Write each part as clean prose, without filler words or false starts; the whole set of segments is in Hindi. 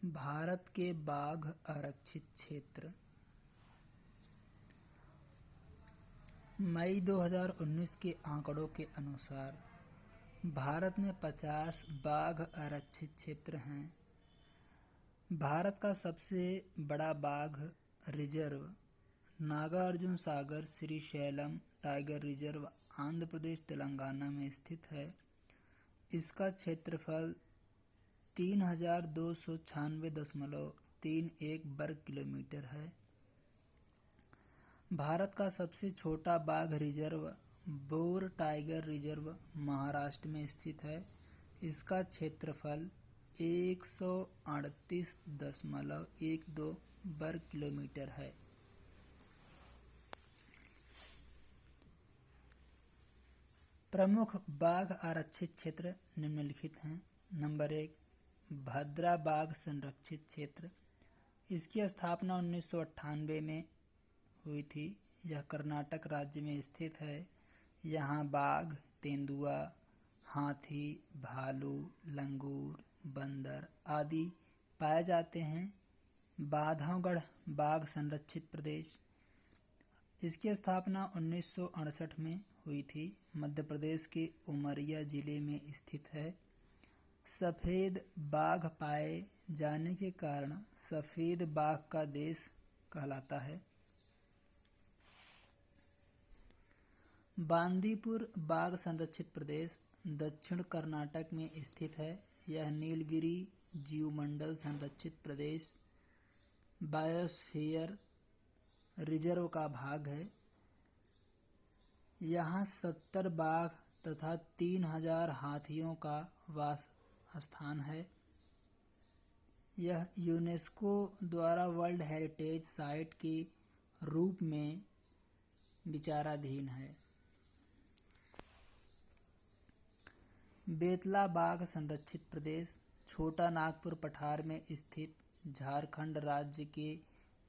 भारत के बाघ आरक्षित क्षेत्र। मई 2019 के आंकड़ों के अनुसार भारत में 50 बाघ आरक्षित क्षेत्र हैं। भारत का सबसे बड़ा बाघ reserve Nagarjuna Sagar Srisailam tiger reserve Andhra Pradesh Telangana में स्थित है। इसका क्षेत्रफल 3296.31 वर्ग किलोमीटर है। भारत का सबसे छोटा बाघ reserve bore tiger reserve Maharashtra में स्थित है। इसका क्षेत्रफल 138.12 वर्ग किलोमीटर है। प्रमुख बाघ आरक्षित क्षेत्र निम्नलिखित हैं। नंबर 1, भद्रा बाघ संरक्षित क्षेत्र। इसकी स्थापना 1998 में हुई थी। यह कर्नाटक राज्य में स्थित है। यहाँ बाघ, तेंदुआ, हाथी, भालू, लंगूर, बंदर आदि पाए जाते हैं। बांधवगढ़ बाघ संरक्षित प्रदेश। इसकी स्थापना 1968 में हुई थी। मध्य प्रदेश के उमरिया जिले में स्थित है। सफ़ेद बाघ पाए जाने के कारण सफ़ेद बाघ का देश कहलाता है। बांदीपुर बाघ संरक्षित प्रदेश दक्षिण कर्नाटक में स्थित है। यह नीलगिरी जीवमंडल संरक्षित प्रदेश बायोस्फीयर रिजर्व का भाग है। यहाँ 70 बाघ तथा 3000 हाथियों का वास स्थान है। यह यूनेस्को द्वारा वर्ल्ड हेरिटेज साइट के रूप में विचाराधीन है। बेतला बाघ संरक्षित प्रदेश छोटा नागपुर पठार में स्थित झारखंड राज्य के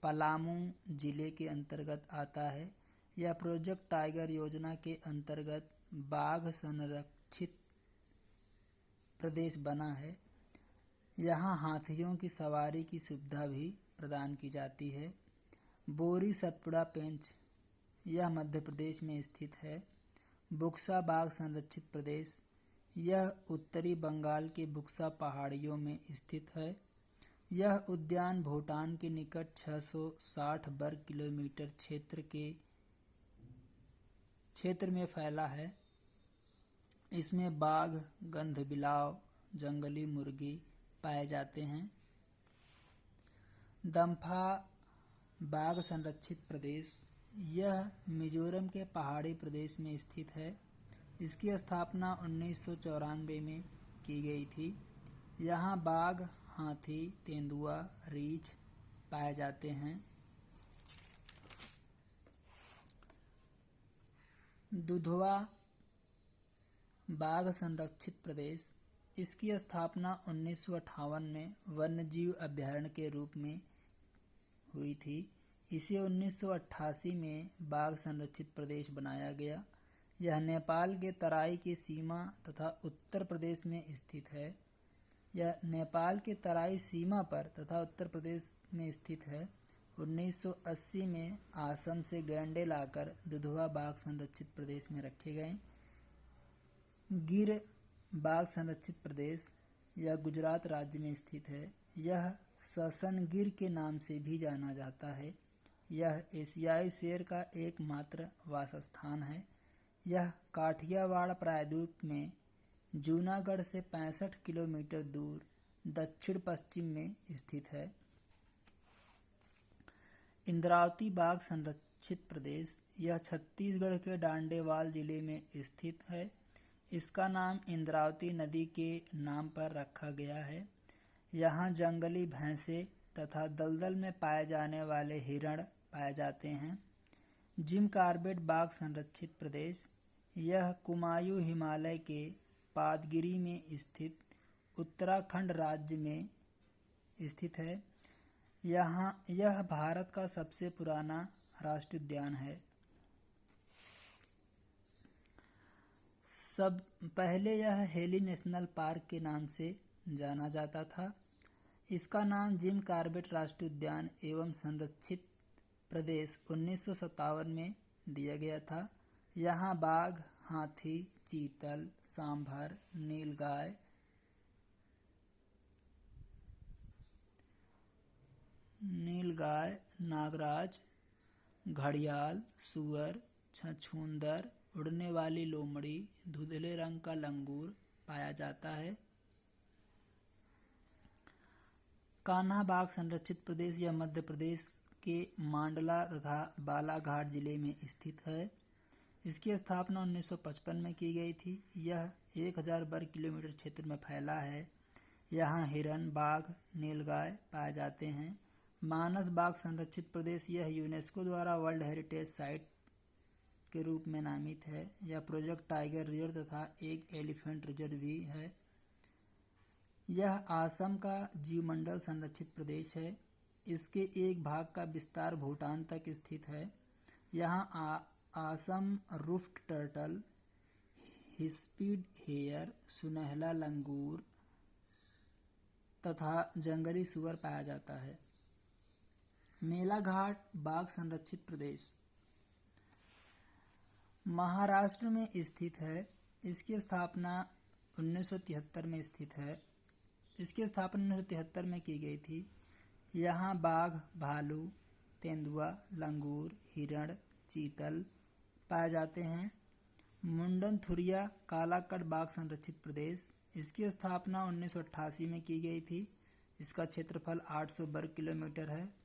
पलामू जिले के अंतर्गत आता है। यह प्रोजेक्ट टाइगर योजना के अंतर्गत बाघ संरक्षित प्रदेश बना है। यहाँ हाथियों की सवारी की सुविधा भी प्रदान की जाती है। बोरी सतपुड़ा पेंच यह मध्य प्रदेश में स्थित है। बुक्सा बाघ संरक्षित प्रदेश यह उत्तरी बंगाल के बुक्सा पहाड़ियों में स्थित है। यह उद्यान भूटान के निकट 660 वर्ग किलोमीटर क्षेत्र में फैला है। इसमें बाघ, गंधबिलाव, जंगली मुर्गी पाए जाते हैं। दम्फा बाघ संरक्षित प्रदेश यह मिजोरम के पहाड़ी प्रदेश में स्थित है। इसकी स्थापना 1994 में की गई थी। यहाँ बाघ, हाथी, तेंदुआ, रीछ पाए जाते हैं। दुधवा बाघ संरक्षित प्रदेश इसकी स्थापना 1958 में वन्यजीव अभयारण्य के रूप में हुई थी। इसे 1988 में बाघ संरक्षित प्रदेश बनाया गया। यह नेपाल के तराई की सीमा तथा उत्तर प्रदेश में स्थित है। यह नेपाल के तराई सीमा पर तथा उत्तर प्रदेश में स्थित है। 1980 में असम से गैंडे लाकर दुधवा बाघ संरक्षित प्रदेश में रखे गए। गिर बाघ संरक्षित प्रदेश यह गुजरात राज्य में स्थित है। यह ससन गिर के नाम से भी जाना जाता है। यह एशियाई शेर का एकमात्र वासस्थान है। यह काठियावाड़ प्रायद्वीप में जूनागढ़ से 65 किलोमीटर दूर दक्षिण पश्चिम में स्थित है। इंद्रावती बाघ संरक्षित प्रदेश यह छत्तीसगढ़ के डांडेवाल जिले में स्थित है। इसका नाम इंद्रावती नदी के नाम पर रखा गया है। यहाँ जंगली भैंसे तथा दलदल में पाए जाने वाले हिरण पाए जाते हैं। जिम कॉर्बेट बाघ संरक्षित प्रदेश यह कुमायूं हिमालय के पादगिरी में स्थित उत्तराखंड राज्य में स्थित है। यह भारत का सबसे पुराना राष्ट्रीय उद्यान है। पहले यह हेली नेशनल पार्क के नाम से जाना जाता था। इसका नाम जिम कॉर्बेट राष्ट्रीय उद्यान एवं संरक्षित प्रदेश 1957 में दिया गया था। यहाँ बाघ, हाथी, चीतल, सांभर, नीलगाय, नागराज, घड़ियाल, सूअर, छछूंदर, उड़ने वाली लोमड़ी, धुंधले रंग का लंगूर पाया जाता है। कान्हा बाघ संरक्षित प्रदेश यह मध्य प्रदेश के मांडला तथा बालाघाट जिले में स्थित है। इसकी स्थापना 1955 में की गई थी। यह 1000 वर्ग किलोमीटर क्षेत्र में फैला है। यहाँ हिरन, बाघ, नीलगाय पाए जाते हैं। मानस बाघ संरक्षित प्रदेश यह यूनेस्को द्वारा वर्ल्ड हेरिटेज साइट के रूप में नामित है। यह प्रोजेक्ट टाइगर रिजर्व तथा एक एलिफेंट रिजर्व भी है। यह असम का जीवमंडल संरक्षित प्रदेश है। इसके एक भाग का विस्तार भूटान तक स्थित है। यहाँ असम रूफ्ड टर्टल, हिस्पीड हेयर, सुनहला लंगूर तथा जंगली सूअर पाया जाता है। मेलाघाट बाघ संरक्षित प्रदेश महाराष्ट्र में स्थित है। इसकी स्थापना 1973 में की गई थी। यहाँ बाघ, भालू, तेंदुआ, लंगूर, हिरण, चीतल पाए जाते हैं। मुंडनथुरिया कालाकट बाघ संरक्षित प्रदेश इसकी स्थापना 1988 में की गई थी। इसका क्षेत्रफल 800 वर्ग किलोमीटर है।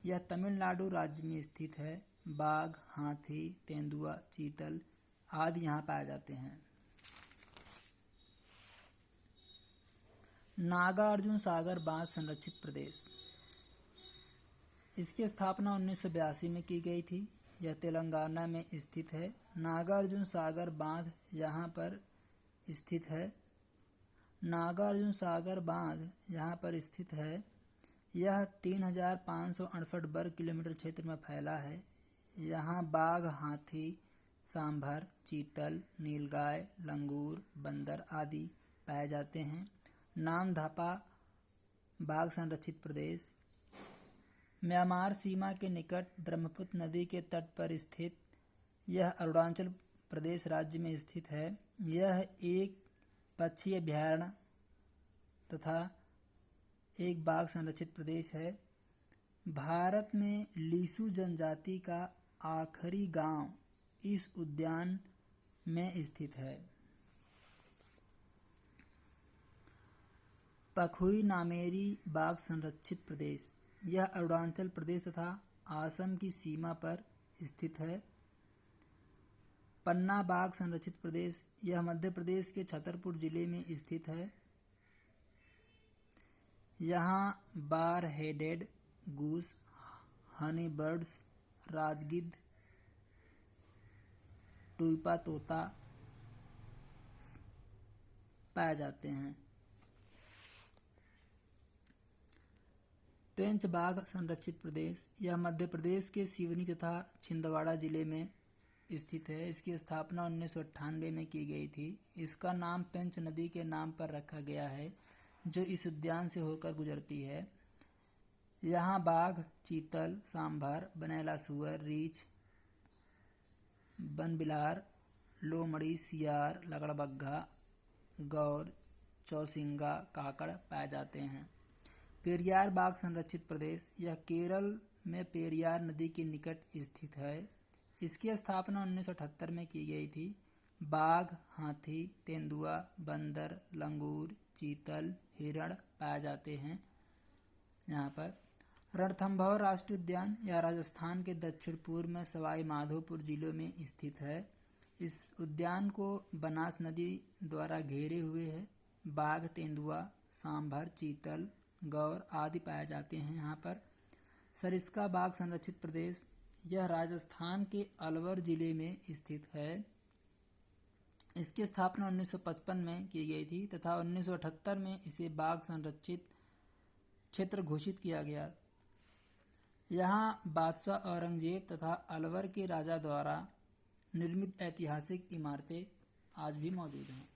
यह तमिलनाडु राज्य में स्थित है। बाघ, हाथी, तेंदुआ, चीतल आदि यहाँ पाए जाते हैं। नागार्जुन सागर बांध संरक्षित प्रदेश इसकी स्थापना 1982 में की गई थी। यह तेलंगाना में स्थित है। नागार्जुन सागर बांध यहाँ पर स्थित है। यह 3568 वर्ग किलोमीटर क्षेत्र में फैला है। यहाँ बाघ, हाथी, सांभर, चीतल, नीलगाय, लंगूर, बंदर आदि पाए जाते हैं। नामधापा बाघ संरक्षित प्रदेश म्यांमार सीमा के निकट ब्रह्मपुत्र नदी के तट पर स्थित यह अरुणाचल प्रदेश राज्य में स्थित है। यह एक पक्षी अभयारण्य तथा एक बाघ संरक्षित प्रदेश है। भारत में लीसू जनजाति का आखिरी गांव इस उद्यान में स्थित है। पखुई नामेरी बाघ संरक्षित प्रदेश यह अरुणाचल प्रदेश तथा असम की सीमा पर स्थित है। पन्ना बाघ संरक्षित प्रदेश यह मध्य प्रदेश के छतरपुर जिले में स्थित है। यहाँ bar headed goose, honey birds, राजगिद्ध, टुईपा तोता पाए जाते हैं। पेंच बाघ संरक्षित प्रदेश यह मध्य प्रदेश के सिवनी तथा छिंदवाड़ा जिले में स्थित है। इसकी स्थापना 1998 में की गई थी। इसका नाम पेंच नदी के नाम पर रखा गया है जो इस उद्यान से होकर गुजरती है। यहाँ बाघ, चीतल, सांभर, बनेला सूअर, रीछ, बनबिलार, लोमड़ी, सियार, लकड़बग्घा, गौर, चौसिंगा, काकड़ पाए जाते हैं। पेरियार बाघ संरक्षित प्रदेश यह केरल में पेरियार नदी के निकट स्थित है। इसकी स्थापना 1978 में की गई थी। बाघ, हाथी, तेंदुआ, बंदर, लंगूर, चीतल, हिरण पाए जाते हैं। यहाँ पर रणथंभौर राष्ट्रीय उद्यान यह राजस्थान के दक्षिण पूर्व में सवाई माधोपुर जिलों में स्थित है। इस उद्यान को बनास नदी द्वारा घेरे हुए है। बाघ, तेंदुआ, सांभर, चीतल, गौर आदि पाए जाते हैं। यहाँ पर सरिस्का बाघ संरक्षित प्रदेश यह राजस्थान के अलवर जिले में स्थित है। इसकी स्थापना 1955 में की गई थी तथा 1978 में इसे बाघ संरक्षित क्षेत्र घोषित किया गया। यहाँ बादशाह औरंगजेब तथा अलवर के राजा द्वारा निर्मित ऐतिहासिक इमारतें आज भी मौजूद हैं।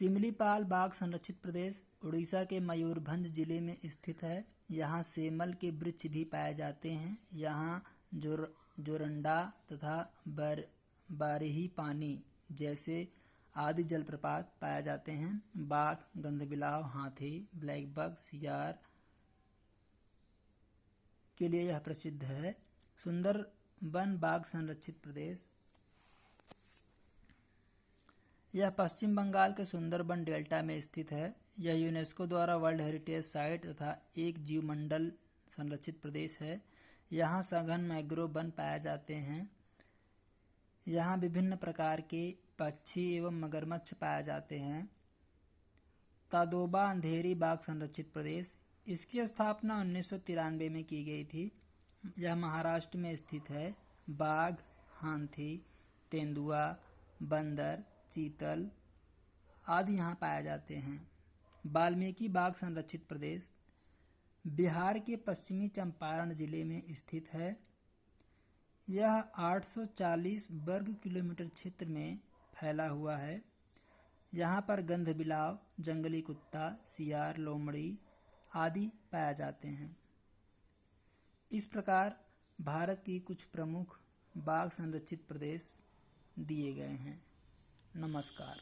सिमलीपाल बाघ संरक्षित प्रदेश उड़ीसा के मयूरभंज जिले में स्थित है। यहाँ सेमल के वृक्ष भी पाए जाते हैं। यहाँ जोरंडा तथा बारही पानी जैसे आदि जलप्रपात पाए जाते हैं। बाघ, गंधबिलाव, हाथी, ब्लैक बक, सियार के लिए यह प्रसिद्ध है। सुंदरबन बाघ संरक्षित प्रदेश यह पश्चिम बंगाल के सुंदरबन डेल्टा में स्थित है। यह यूनेस्को द्वारा वर्ल्ड हेरिटेज साइट तथा एक जीवमंडल संरक्षित प्रदेश है। यहाँ सघन मैंग्रोव वन पाए जाते हैं। यहाँ विभिन्न प्रकार के पक्षी एवं मगरमच्छ पाए जाते हैं। तादोबा अंधेरी बाघ संरक्षित प्रदेश, इसकी स्थापना 1993 में की गई थी। यह महाराष्ट्र में स्थित है। बाघ, हाथी, तेंदुआ, बंदर, चीतल आदि यहाँ पाए जाते हैं। वाल्मीकि बाघ संरक्षित प्रदेश बिहार के पश्चिमी चंपारण जिले में स्थित है। यह 840 वर्ग किलोमीटर क्षेत्र में फैला हुआ है। यहाँ पर गंधबिलाव, जंगली कुत्ता, सियार, लोमड़ी आदि पाए जाते हैं। इस प्रकार भारत की कुछ प्रमुख बाघ संरक्षित प्रदेश दिए गए हैं। नमस्कार।